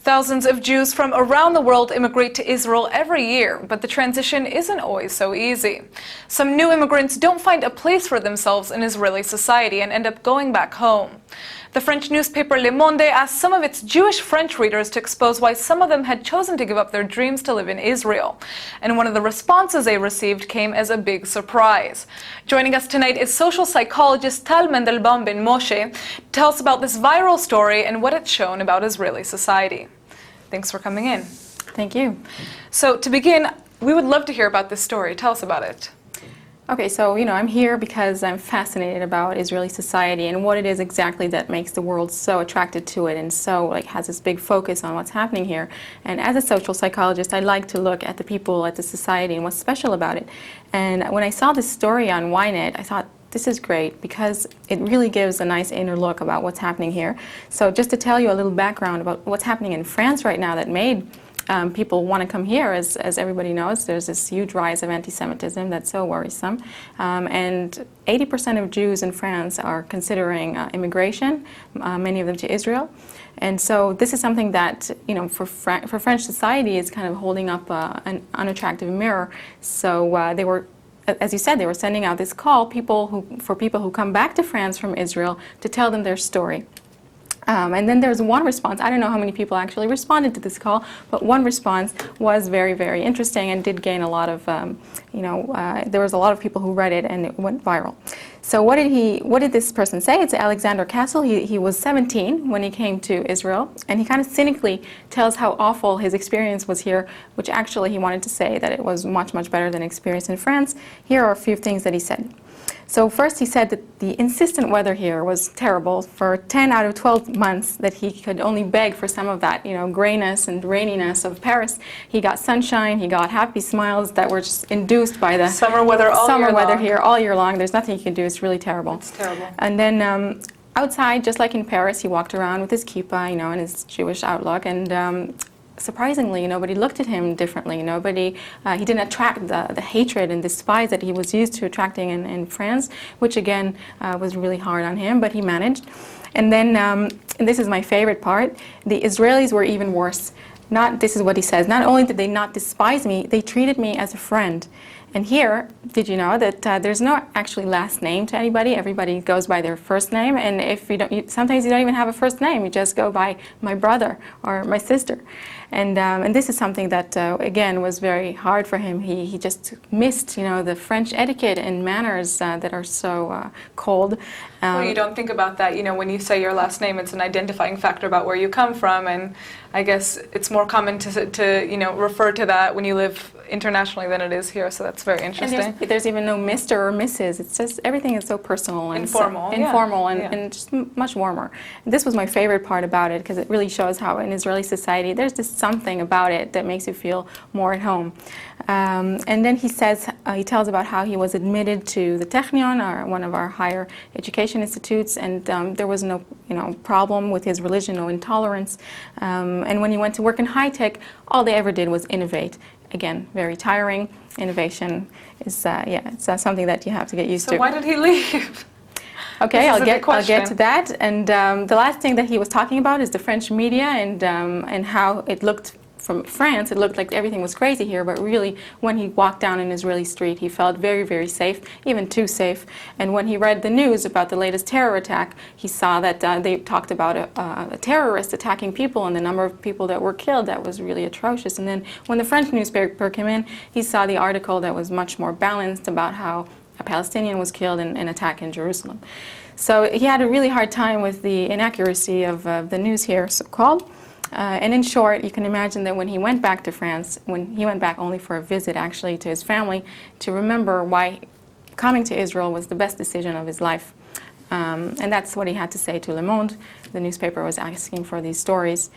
Thousands of Jews from around the world immigrate to Israel every year, but the transition isn't always so easy. Some new immigrants don't find a place for themselves in Israeli society and end up going back home. The French newspaper Le Monde asked some of its Jewish French readers to expose why some of them had chosen to give up their dreams to live in Israel. And one of the responses they received came as a big surprise. Joining us tonight is social psychologist Tal Mandelbaum Ben-Moshe to tell us about this viral story and what it's shown about Israeli society. Thanks for coming in. Thank you. So to begin, we would love to hear about this story. Tell us about it. Okay, so I'm here because I'm fascinated about Israeli society and what it is exactly that makes the world so attracted to it and so has this big focus on what's happening here. And as a social psychologist, I like to look at the people, at the society, and what's special about it. And when I saw this story on Ynet, I thought, this is great because it really gives a nice inner look about what's happening here. So just to tell you a little background about what's happening in France right now that made people want to come here, as everybody knows, there's this huge rise of anti-Semitism that's so worrisome. And 80% of Jews in France are considering immigration, many of them to Israel. And so this is something that, for French society is kind of holding up an unattractive mirror. So they were, as you said, they were sending out this call for people who come back to France from Israel to tell them their story. And then there's one response. I don't know how many people actually responded to this call, but one response was very, very interesting and did gain a lot of, there was a lot of people who read it and it went viral. So what did this person say? It's Alexander Castle. He was 17 when he came to Israel, and he kind of cynically tells how awful his experience was here, which actually he wanted to say that it was much, much better than experience in France. Here are a few things that he said. So first he said that the insistent weather here was terrible. For 10 out of 12 months that he could only beg for some of that, grayness and raininess of Paris. He got sunshine, he got happy smiles that were just induced by the summer weather here all year long. There's nothing he can do. It's really terrible. It's terrible. And then outside, just like in Paris, he walked around with his kippah, and his Jewish outlook, and surprisingly, nobody looked at him differently. He didn't attract the hatred and despise that he was used to attracting in France, which again was really hard on him, but he managed. And then, and this is my favorite part, the Israelis were even worse. This is what he says, not only did they not despise me, they treated me as a friend. And here, did you know that there's no actually last name to anybody? Everybody goes by their first name, and if sometimes you don't even have a first name. You just go by my brother or my sister. And this is something that again was very hard for him. He just missed the French etiquette and manners that are so cold. Well, you don't think about that. When you say your last name, it's an identifying factor about where you come from, and I guess it's more common to refer to that when you live internationally than it is here. So that's very interesting. And there's even no Mr. or Mrs. It's just everything is so personal and informal, and just much warmer. And this was my favorite part about it because it really shows how in Israeli society there's just something about it that makes you feel more at home. And then he tells about how he was admitted to the Technion, one of our higher education institutes, and there was no problem with his religion, no intolerance. And when he went to work in high tech, all they ever did was innovate. Again, very tiring. Innovation is it's something that you have to get used to. So why did he leave? Okay, I'll get to that. And the last thing that he was talking about is the French media and how it looked from France. It looked like everything was crazy here, but really when he walked down an Israeli street, he felt very, very safe, even too safe. And when he read the news about the latest terror attack, he saw that they talked about a terrorist attacking people and the number of people that were killed. That was really atrocious. And then when the French newspaper came in, he saw the article that was much more balanced about how a Palestinian was killed in an attack in Jerusalem. So he had a really hard time with the inaccuracy of the news here, so-called. And in short, you can imagine that when he went back to France, when he went back only for a visit actually to his family, to remember why coming to Israel was the best decision of his life. And that's what he had to say to Le Monde. The newspaper was asking for these stories.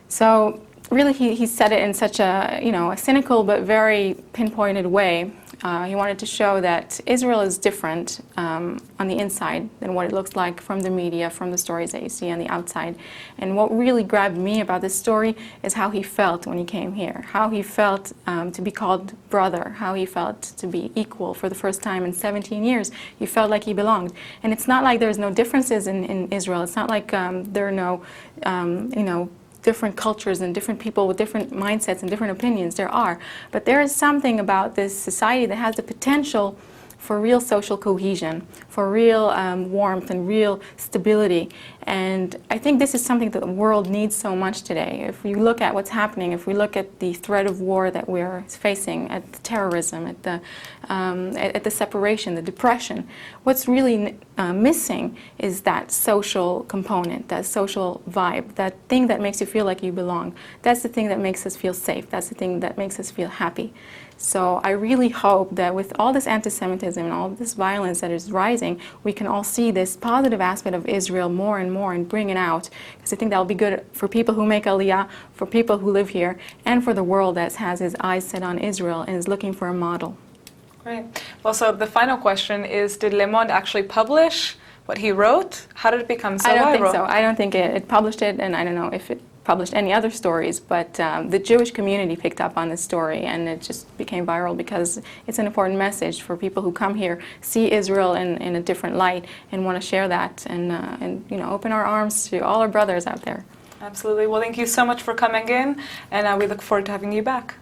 So really he said it in such a cynical but very pinpointed way. He wanted to show that Israel is different on the inside than what it looks like from the media, from the stories that you see on the outside. And what really grabbed me about this story is how he felt when he came here, how he felt to be called brother, how he felt to be equal for the first time in 17 years. He felt like he belonged. And it's not like there's no differences in Israel. It's not like there are no, different cultures and different people with different mindsets and different opinions. There are. But there is something about this society that has the potential for real social cohesion, for real warmth and real stability. And I think this is something that the world needs so much today. If we look at what's happening, if we look at the threat of war that we're facing, at the terrorism, at the separation, the depression, what's really missing is that social component, that social vibe, that thing that makes you feel like you belong. That's the thing that makes us feel safe. That's the thing that makes us feel happy. So I really hope that with all this anti-Semitism and all this violence that is rising, we can all see this positive aspect of Israel more and more and bring it out. Because I think that will be good for people who make Aliyah, for people who live here, and for the world that has his eyes set on Israel and is looking for a model. Great. Well, so the final question is, did Le Monde actually publish what he wrote? How did it become so viral? I don't think so. I don't think it published it, and I don't know if it published any other stories, but the Jewish community picked up on this story, and it just became viral because it's an important message for people who come here, see Israel in a different light, and want to share that, and you know, open our arms to all our brothers out there. Absolutely. Well, thank you so much for coming in, and we look forward to having you back.